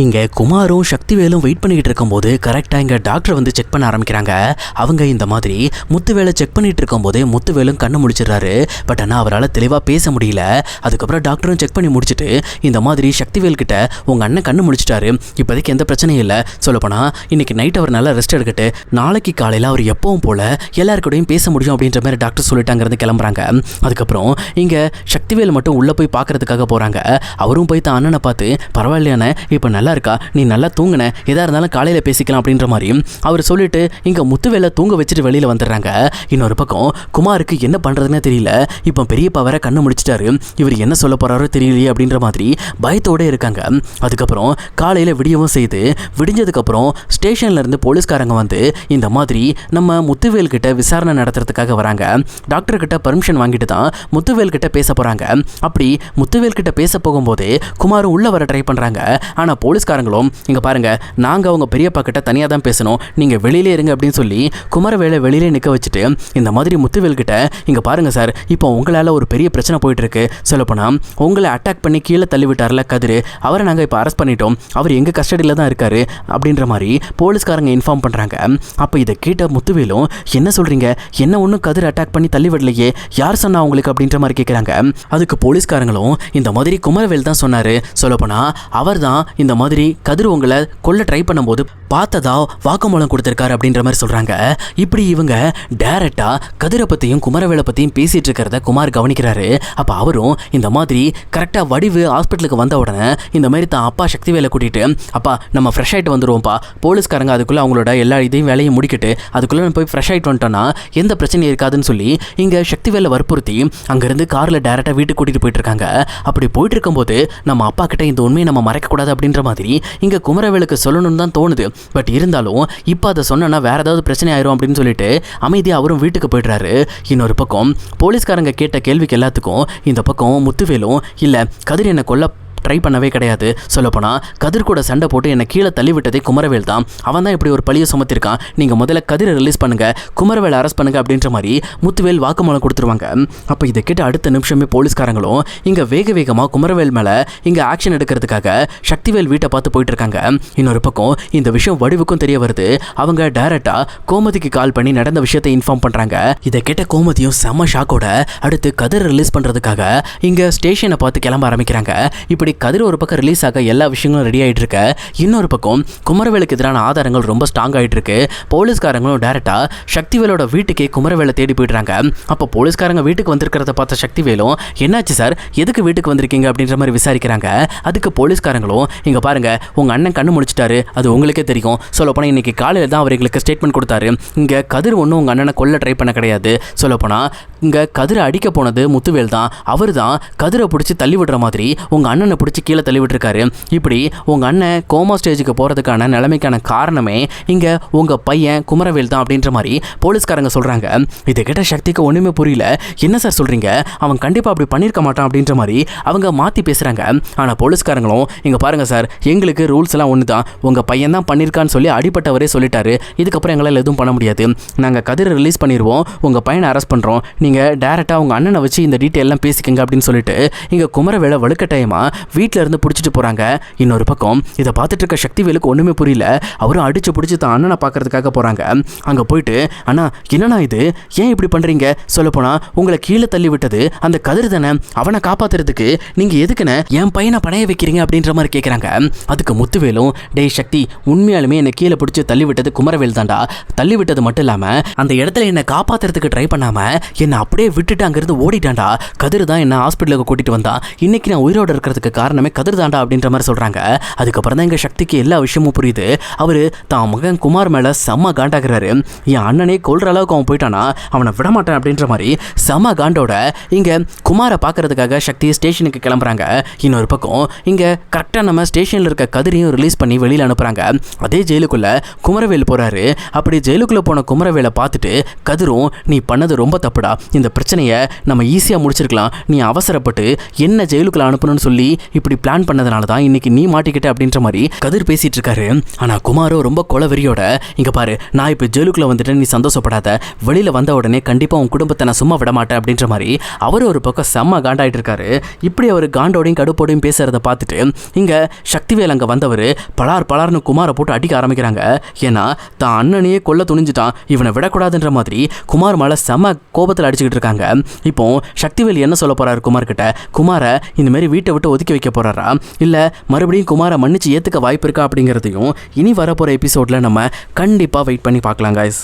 இங்க குமாரும் சக்திவேலும் வெயிட் பண்ணிட்டு இருக்கும்போது கரெக்டா இங்க டாக்டர் வந்து செக் பண்ண ஆரம்பிக்கிறாங்க. அவங்க இந்த மாதிரி முத்துவேலை செக் பண்ணிட்டு இருக்கும்போது முத்துவேலும் கண்ணு முழிச்சிடுறாரு. பட் ஆனால் அவரால் தெளிவாக பேச முடியல. அதுக்கப்புறம் டாக்டரும் செக் பண்ணி முடிச்சுட்டு இந்த மாதிரி சக்திவேல் கிட்ட உங்க அண்ணன் கண்ணு முழிச்சிட்டாரு, இப்போதைக்கு எந்த பிரச்சனையும் இல்லை, சொல்லப்போனா இன்னைக்கு நைட் அவர் நல்லா ரெஸ்ட் எடுக்கட்டு, நாளைக்கு காலையில் அவர் எப்பவும் போல எல்லாருக்கூடையும் பேச முடியும் அப்படின்ற மாதிரி டாக்டர் சொல்லிட்டாங்கிறது கிளம்புறாங்க. அதுக்கப்புறம் இங்க சக்திவேல் மட்டும் உள்ள போய் பார்க்கறதுக்காக போறாங்க. அவரும் போய் தான் அண்ணனை பார்த்து பரவாயில்லையான இப்போ நல்லா இருக்கா, நீ நல்லா தூங்குன, எதா இருந்தாலும் காலையில் பேசிக்கலாம் அப்படின்ற மாதிரி அவர் சொல்லிட்டு இங்க முத்துவேலை தூங்க வச்சுட்டு வெளியில வந்துடுறாங்க. இன்னொரு பக்கம் குமாருக்கு என்ன பண்றதுன்னு தெரியல. இப்போ பெரியப்பா வேற கண்ணு முடிச்சிட்டாரு, இவர் என்ன சொல்ல போறாரோ தெரியலையே அப்படின்ற மாதிரி பயத்தோட இருக்காங்க. அதுக்கப்புறம் காலையில விடியவும் செய்து விடிஞ்சதுக்கு அப்புறம் ஸ்டேஷன்ல இருந்து போலீஸ்காரங்க வந்து இந்த மாதிரி நம்ம முத்துவேல் கிட்ட விசாரணை நடத்துறதுக்காக வராங்க. டாக்டர் கிட்ட பர்மிஷன் வாங்கிட்டு தான் முத்துவேல் கிட்ட பேச போறாங்க. அப்படி முத்துவேல் கிட்ட பேச போகும்போதே குமாரும் உள்ள வர ட்ரை பண்றாங்க. ஆனா போலீஸ்காரங்களும் இங்க பாருங்க, நாங்க அவங்க பெரியப்பா கிட்ட தனியா தான் பேசணும், நீங்க வெளியிலே இருங்க அப்படின்னு சொல்லி குமரவேலை வெளியிலே நிக்க வச்சுட்டு இந்த மாதிரி முத்துவேல் கிட்ட இங்க பாருங்க சார், இப்போ உங்களால ஒரு பெரிய பிரச்சனை போயிட்டு இருக்கு, சொல்லப்போனா உங்களை அட்டாக் பண்ணி கீழே தள்ளி விட்டார்ல கதிர், அவரை நாங்க இப்போ அரெஸ்ட் பண்ணிட்டோம், அவர் எங்க கஸ்டடியில தான் இருக்காரு அப்படின்ற மாதிரி போலீஸ்காரங்க இன்ஃபார்ம் பண்றாங்க. அப்ப இதை கேட்ட முத்துவேலும் என்ன சொல்றீங்க, என்ன ஒன்றும் கதிர் அட்டாக் பண்ணி தள்ளி விடலையே, யார் சொன்னா உங்களுக்கு அப்படின்ற மாதிரி கேட்குறாங்க. அதுக்கு போலீஸ்காரங்களும் இந்த மாதிரி குமரவேல் தான் சொன்னாரு, சொல்லப்போனா அவர் தான் இந்த மாதிரி கதிர் உங்களை கொல்ல ட்ரை பண்ணும்போது பார்த்ததா வாக்குமூலம் கொடுத்திருக்காரு அப்படின்ற மாதிரி சொல்றாங்க. இப்படி இவங்க டைரக்டா கதிரை பத்தியும் குமரவேலை பத்தியும் பேசிட்டு இருக்கிறத குமார் கவனிக்கிறாரு. அப்ப அவரும் இந்த மாதிரி கரெக்டா வடிவு ஹாஸ்பிட்டலுக்கு வந்த உடனே இந்த மாதிரி தான் அப்பா சக்திவேலை கூட்டிட்டு அப்பா நம்ம ஃப்ரெஷ் ஆயிட்டு வந்துருவோம்ப்பா, போலீஸ்காரங்க அதுக்குள்ள அவங்களோட எல்லா இதையும் வேலையும் முடிக்கிட்டு அதுக்குள்ள போய் ஃப்ரெஷ் ஆயிட்டு வந்துட்டோம்னா எந்த பிரச்சனையும் இருக்காதுன்னு சொல்லி இங்க சக்திவேலை வற்புறுத்தி அங்கிருந்து கார்ல டைரக்டா வீட்டுக்கு கூட்டிட்டு போயிட்டு இருக்காங்க. அப்படி போயிட்டு இருக்கும்போது நம்ம அப்பா கிட்ட இந்த உண்மையை நம்ம மறைக்க கூடாது அப்படின்ற மாதிரி இங்க குமரவேலுக்கு சொல்லணும்னு தான் தோணுது. பட் இருந்தாலும் இப்போ அதை சொன்னா வேற ஏதாவது பிரச்சனை ஆயிரும் அப்படின்னு சொல்லிட்டு அமைதியா அவரும் வீட்டுக்கு போயிடுறாரு. இன்னொரு பக்கம் போலீஸ்காரங்க கேட்ட கேள்விக்கு எல்லாத்துக்கும் இந்த பக்கம் முத்துவேலும் இல்ல கதிர் என்ன கொல்ல ட்ரை பண்ணவே கிடையாது, சொல்லப்போனா கதிர் கூட சண்டை போட்டு என்னை கீழே தள்ளி விட்டதே குமரவேல் தான், அவன் தான் இப்படி ஒரு பழியை சுமத்திருக்கான், நீங்க முதல்ல கதிரை ரிலீஸ் பண்ணுங்க, குமரவேலை அரெஸ்ட் பண்ணுங்க அப்படின்ற மாதிரி முத்துவேல் வாக்குமூலம் கொடுத்துருவாங்க. அப்போ இதை கேட்ட அடுத்த நிமிஷமே போலீஸ்காரங்களும் இங்க வேக வேகமா குமரவேல் மேல இங்க ஆக்ஷன் எடுக்கிறதுக்காக சக்திவேல் வீட்டை பார்த்து போயிட்டு இருக்காங்க. இன்னொரு பக்கம் இந்த விஷயம் வடிவுக்கும் தெரிய வருது. அவங்க டைரக்டா கோமதிக்கு கால் பண்ணி நடந்த விஷயத்தை இன்ஃபார்ம் பண்றாங்க. இதை கேட்ட கோமதியும் செம ஷாக்கோட அடுத்து கதிரை ரிலீஸ் பண்றதுக்காக இங்க ஸ்டேஷனை பார்த்து கிளம்ப ஆரம்பிக்கிறாங்க. இப்படி கதிர் ஒரு பக்கம் ரிலீஸ் ஆக எல்லா விஷயங்களும் ரெடி ஆயிட்டு இருக்கு. இன்னொரு பக்கம் குமரவேலுக்கு எதிரான ஆதாரங்கள் ரொம்ப ஸ்ட்ராங் ஆயிட்டு இருக்கு. போலீஸ்காரங்களும் டைரக்டா சக்திவேலோட வீட்டுக்கே குமரவேலை தேடி போயிடுறாங்க. அப்போ போலீஸ்காரங்க வீட்டுக்கு வந்திருக்கிறத பார்த்த சக்திவேலும் என்னாச்சு சார், எதுக்கு வீட்டுக்கு வந்திருக்கீங்க அப்படின்ற மாதிரி விசாரிக்கிறாங்க. அதுக்கு போலீஸ்காரங்களும் இங்க பாருங்க, உங்க அண்ணன் கண்ணு முடிச்சிட்டாரு, அது உங்களுக்கே தெரியும், சொல்லப்போனா இன்னைக்கு காலையில தான் அவர் எங்களுக்கு ஸ்டேட்மெண்ட் கொடுத்தாரு, இங்க கதிர் ஒன்றும் உங்க அண்ணனை கொல்ல ட்ரை பண்ண கிடையாது, சொல்லப்போனா இங்க கதிரை அடிக்க போனது முத்துவேல் தான், அவர் தான் கதிரை பிடிச்சி தள்ளி விடுற மாதிரி உங்க அண்ணனை பிடிச்சி கீழே தள்ளி விட்டுருக்காரு. இப்படி உங்க அண்ணன் கோமா ஸ்டேஜுக்கு போறதுக்கான நிலைமைக்கான காரணமே இங்க உங்க பையன் குமரவேல் தான் அப்படின்ற மாதிரி போலீஸ்காரங்க சொல்றாங்க. இதை கேட்ட சக்திக்கு ஒண்ணுமே புரியல, என்ன சார் சொல்றீங்க, அவன் கண்டிப்பா அப்படி பண்ணிருக்க மாட்டான் அப்படின்ற மாதிரி அவங்க மாத்தி பேசுறாங்க. ஆனா போலீஸ்காரங்களும் இங்க பாருங்க சார், எங்களுக்கு ரூல்ஸ் எல்லாம் ஒண்ணுதான், உங்க பையன் தான் பண்ணிருக்கான்னு சொல்லி அடிப்பட்டவரே சொல்லிட்டாரு, இதுக்கப்புறம் எங்களால் எதுவும் பண்ண முடியாது, நாங்க கதிரை ரிலீஸ் பண்ணிடுவோம், உங்க பையனை அரெஸ்ட் பண்றோம், நீங்க டைரக்டா உங்க அண்ணனை வச்சு இந்த டீட்டெயில் எல்லாம் பேசிக்கங்க அப்படின்னு சொல்லிட்டு இங்க குமரவேலை வலுக்கட்டாயமா வீட்டில இருந்து பிடிச்சிட்டு போறாங்க. இன்னொரு பக்கம் இதை பார்த்துட்டு இருக்க சக்திவேலுக்கு ஒண்ணுமே புரியல, அவரும் அடிச்சு பிடிச்சி தான் அண்ணனை பார்க்கறதுக்காக போறாங்க. அங்க போயிட்டு அண்ணா என்னன்னா இது, ஏன் இப்படி பண்றீங்க, சொல்லப்போனா உங்களை கீழே தள்ளி விட்டது அந்த கதிர் தானே, அவனை காப்பாத்துறதுக்கு நீங்க எதுக்குன்னு என் பையனை பணைய வைக்கிறீங்க அப்படின்ற மாதிரி கேட்கறாங்க. அதுக்கு முத்துவேலும் டேய் சக்தி, உண்மையாலுமே என்னை கீழே பிடிச்சி தள்ளி விட்டது குமரவேல் தாண்டா, தள்ளி விட்டது மட்டும் இல்லாம அந்த இடத்துல என்னை காப்பாத்துறதுக்கு ட்ரை பண்ணாம என்னை அப்படியே விட்டுட்டு அங்கிருந்து ஓடிட்டாண்டா, கதிர் தான் என்ன ஹாஸ்பிட்டலுக்கு கூட்டிட்டு வந்தான், இன்னைக்கு நான் உயிரோட இருக்கிறதுக்கு காரணமே கதிர் தாண்டா அப்படின்ற மாதிரி சொல்றாங்க. அதுக்கப்புறம் தான் எங்க சக்திக்கு எல்லா விஷயமும் புரியுது. அவரு தான் மகன் குமார் மேல செம்ம காண்டாகிறாரு, என் அண்ணனே கொல்ற அளவுக்கு அவன் போயிட்டானா அவனை விட மாட்டான் அப்படின்ற மாதிரி செம்ம காண்டோட இங்க குமாரை பார்க்கறதுக்காக சக்தி ஸ்டேஷனுக்கு கிளம்புறாங்க. இன்னொரு பக்கம் இங்க கரெக்டா நம்ம ஸ்டேஷன்ல இருக்க கதிரையும் ரிலீஸ் பண்ணி வெளியில அனுப்புறாங்க. அதே ஜெயிலுக்குள்ள குமரவேல் போறாரு. அப்படி ஜெயிலுக்குள்ள போன குமரவேலை பார்த்துட்டு கதிரும் நீ பண்ணது ரொம்ப தப்புடா, இந்த பிரச்சனையை நம்ம ஈஸியா முடிச்சிருக்கலாம், நீ அவசரப்பட்டு என்ன ஜெயிலுக்குள்ள அனுப்பணும்னு சொல்லி இப்படி பிளான் பண்ணதுனால தான் இன்னைக்கு நீ மாட்டிக்கிட்ட அப்படின்ற மாதிரி கதிர் பேசிட்டு இருக்காரு. ஆனா குமாரோ ரொம்ப கொலவெறியோட, இங்க பாரு நான் இப்போ ஜெயிலுக்குள்ள வந்துட்டு நீ சந்தோஷப்படாத, வெளியில வந்த உடனே கண்டிப்பா உன் குடும்பத்தை நான் சும்மா விட மாட்டேன் அப்படின்ற மாதிரி அவர் ஒரு பக்கம் செம்ம காண்டாயிட்டு இருக்காரு. இப்படி அவர் காண்டோடையும் கடுப்போடையும் பேசுறத பார்த்துட்டு இங்க சக்திவேல் அங்க வந்தவர் பலார்னு குமாரை போட்டு அடிக்க ஆரம்பிக்கிறாங்க. ஏன்னா தான் அண்ணனையே கொல்ல துணிஞ்சிட்டான், இவனை விடக்கூடாதுன்ற மாதிரி குமார் மேல செம்ம கோபத்தில் அடிச்சுக்கிட்டு இருக்காங்க. இப்போ சக்திவேல் என்ன சொல்ல போறாரு குமார் கிட்ட, குமாரை இந்த மாதிரி வீட்டை விட்டு ஒதுக்கி வைக்க போறாரா, இல்ல மறுபடியும் குமாரை மன்னிச்சு ஏத்துக்க வாய்ப்பு இருக்கா அப்படிங்கிறதையும் இனி வரப்போற எபிசோட்ல நம்ம கண்டிப்பா வெயிட் பண்ணி பார்க்கலாம் guys.